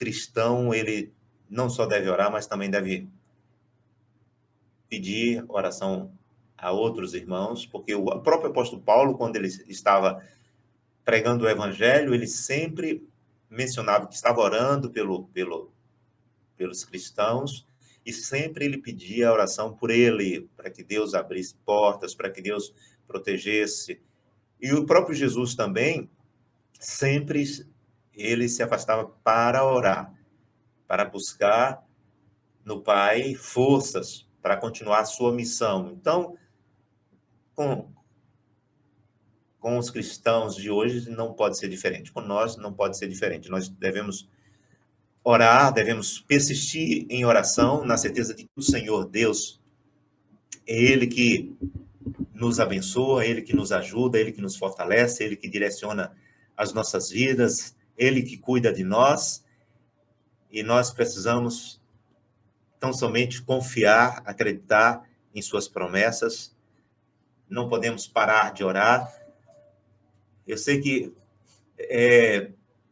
cristão, ele não só deve orar, mas também deve pedir oração a outros irmãos, porque o próprio apóstolo Paulo, quando ele estava pregando o evangelho, ele sempre mencionava que estava orando pelos cristãos, e sempre ele pedia a oração por ele, para que Deus abrisse portas, para que Deus protegesse. E o próprio Jesus também, sempre ele se afastava para orar, para buscar no Pai forças para continuar a sua missão. Então, com os cristãos de hoje não pode ser diferente, com nós não pode ser diferente. Nós devemos orar, devemos persistir em oração, na certeza de que o Senhor Deus é Ele que nos abençoa, Ele que nos ajuda, Ele que nos fortalece, Ele que direciona as nossas vidas, Ele que cuida de nós, e nós precisamos tão somente confiar, acreditar em suas promessas. Não podemos parar de orar. Eu sei que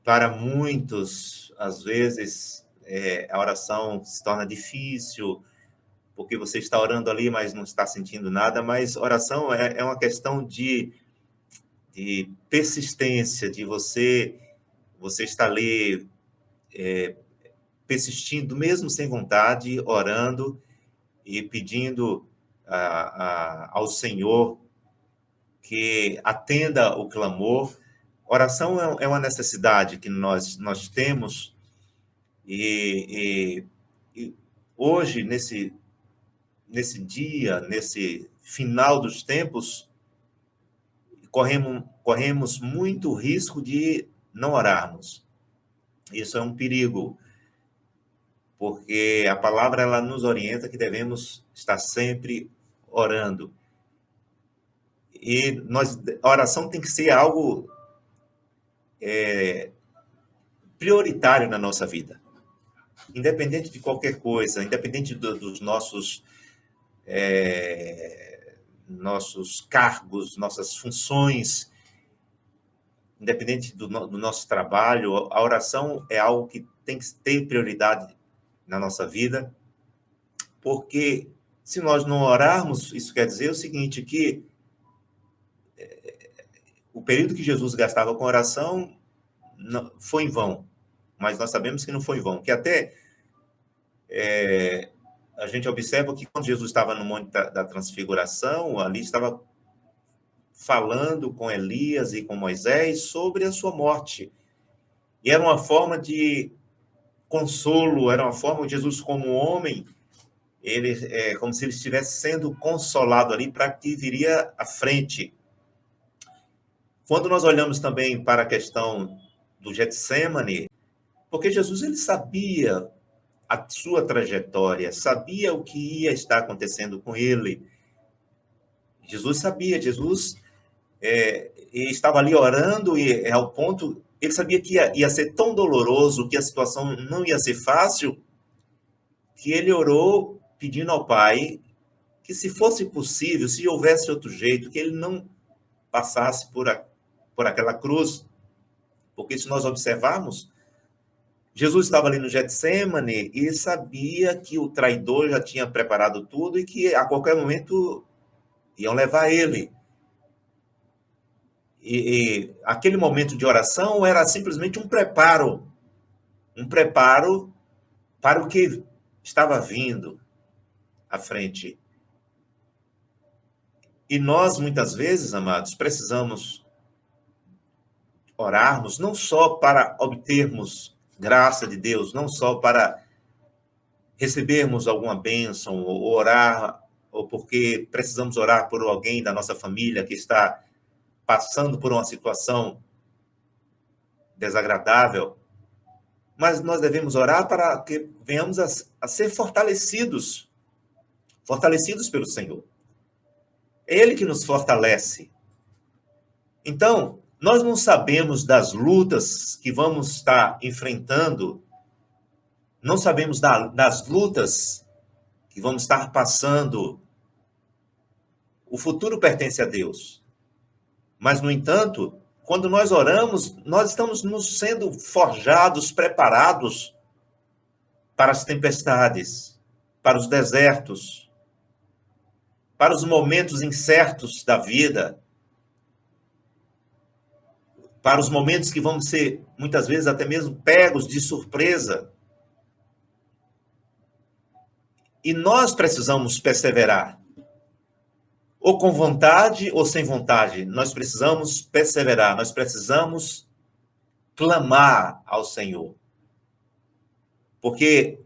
para muitos, às vezes, a oração se torna difícil, porque você está orando ali, mas não está sentindo nada, mas oração é uma questão de persistência, de você estar ali persistindo, mesmo sem vontade, orando e pedindo ao Senhor que atenda o clamor. Oração é uma necessidade que nós temos, e hoje, nesse dia, nesse final dos tempos, corremos muito risco de não orarmos. Isso é um perigo, porque a palavra ela nos orienta que devemos estar sempre orando. E a oração tem que ser algo prioritário na nossa vida. Independente de qualquer coisa, independente dos nossos cargos, nossas funções, independente do nosso trabalho, a oração é algo que tem que ter prioridade na nossa vida, porque se nós não orarmos, isso quer dizer o seguinte, que o período que Jesus gastava com oração foi em vão, mas nós sabemos que não foi em vão, que até a gente observa que quando Jesus estava no Monte da Transfiguração, ali estava falando com Elias e com Moisés sobre a sua morte. E era uma forma de consolo, era uma forma de Jesus como homem, ele como se ele estivesse sendo consolado ali para que viria à frente. Quando nós olhamos também para a questão do Getsemane, porque Jesus ele sabia a sua trajetória, sabia o que ia estar acontecendo com ele. Jesus sabia, estava ali orando e ao ponto, ele sabia que ia ser tão doloroso, que a situação não ia ser fácil, que ele orou pedindo ao Pai que, se fosse possível, se houvesse outro jeito, que ele não passasse por aquela cruz. Porque se nós observarmos, Jesus estava ali no Getsemane e sabia que o traidor já tinha preparado tudo e que a qualquer momento iam levar ele. E aquele momento de oração era simplesmente um preparo para o que estava vindo à frente. E nós, muitas vezes, amados, precisamos orarmos não só para obtermos graça de Deus, não só para recebermos alguma bênção, ou orar, ou porque precisamos orar por alguém da nossa família que está passando por uma situação desagradável, mas nós devemos orar para que venhamos a ser fortalecidos pelo Senhor. É Ele que nos fortalece. Então, nós não sabemos das lutas que vamos estar enfrentando, não sabemos das lutas que vamos estar passando. O futuro pertence a Deus. Mas, no entanto, quando nós oramos, nós estamos nos sendo forjados, preparados para as tempestades, para os desertos, para os momentos incertos da vida, para os momentos que vamos ser, muitas vezes, até mesmo pegos de surpresa. E nós precisamos perseverar. Ou com vontade ou sem vontade, nós precisamos perseverar, nós precisamos clamar ao Senhor. Porque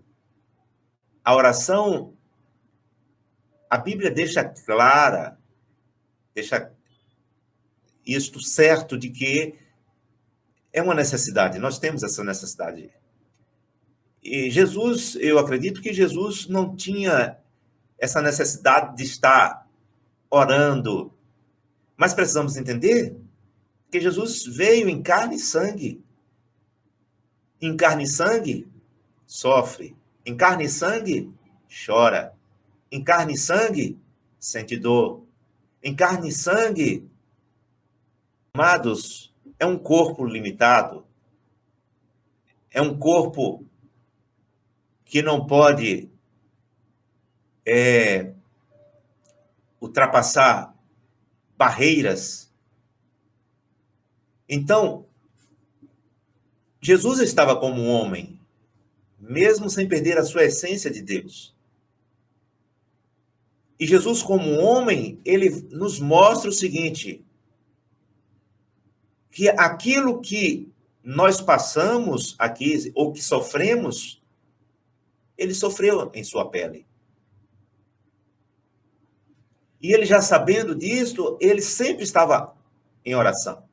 a oração, a Bíblia deixa clara, deixa isto certo de que é uma necessidade, nós temos essa necessidade. E Jesus, eu acredito que Jesus não tinha essa necessidade de estar orando, mas precisamos entender que Jesus veio em carne e sangue. Em carne e sangue, sofre. Em carne e sangue, chora. Em carne e sangue, sente dor. Em carne e sangue, amados, é um corpo limitado. É um corpo que não pode ultrapassar barreiras. Então, Jesus estava como um homem, mesmo sem perder a sua essência de Deus. E Jesus, como um homem, ele nos mostra o seguinte, que aquilo que nós passamos aqui, ou que sofremos, ele sofreu em sua pele. E ele, já sabendo disso, ele sempre estava em oração.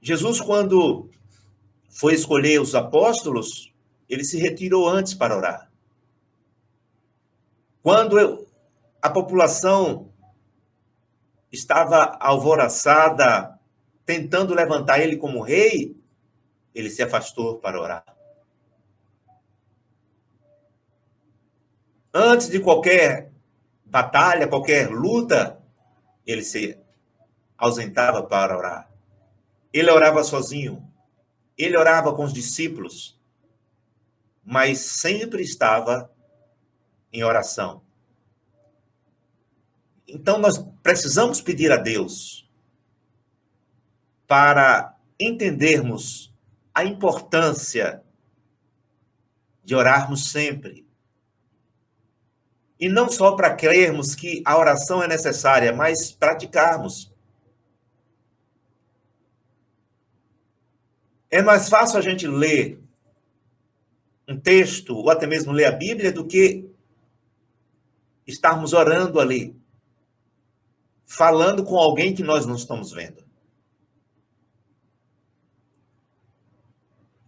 Jesus, quando foi escolher os apóstolos, ele se retirou antes para orar. Quando a população estava alvoroçada, tentando levantar ele como rei, ele se afastou para orar. Antes de qualquer batalha, qualquer luta, ele se ausentava para orar. Ele orava sozinho, ele orava com os discípulos, mas sempre estava em oração. Então, nós precisamos pedir a Deus para entendermos a importância de orarmos sempre. E não só para crermos que a oração é necessária, mas praticarmos. É mais fácil a gente ler um texto, ou até mesmo ler a Bíblia, do que estarmos orando ali, falando com alguém que nós não estamos vendo.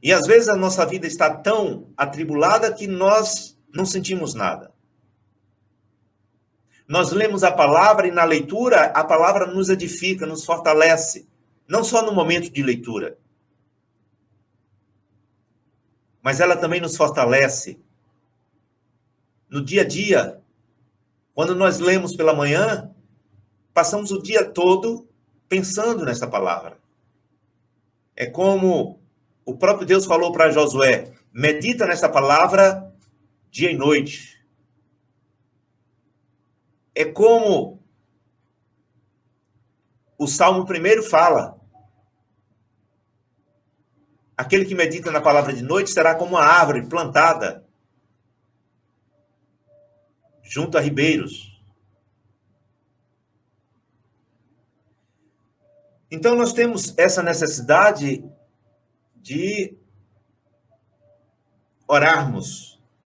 E às vezes a nossa vida está tão atribulada que nós não sentimos nada. Nós lemos a palavra e na leitura a palavra nos edifica, nos fortalece, não só no momento de leitura, mas ela também nos fortalece no dia a dia. Quando nós lemos pela manhã, passamos o dia todo pensando nessa palavra. É como o próprio Deus falou para Josué, medita nessa palavra dia e noite. É como o Salmo 1 fala, aquele que medita na palavra de noite será como uma árvore plantada junto a ribeiros. Então, nós temos essa necessidade de orarmos.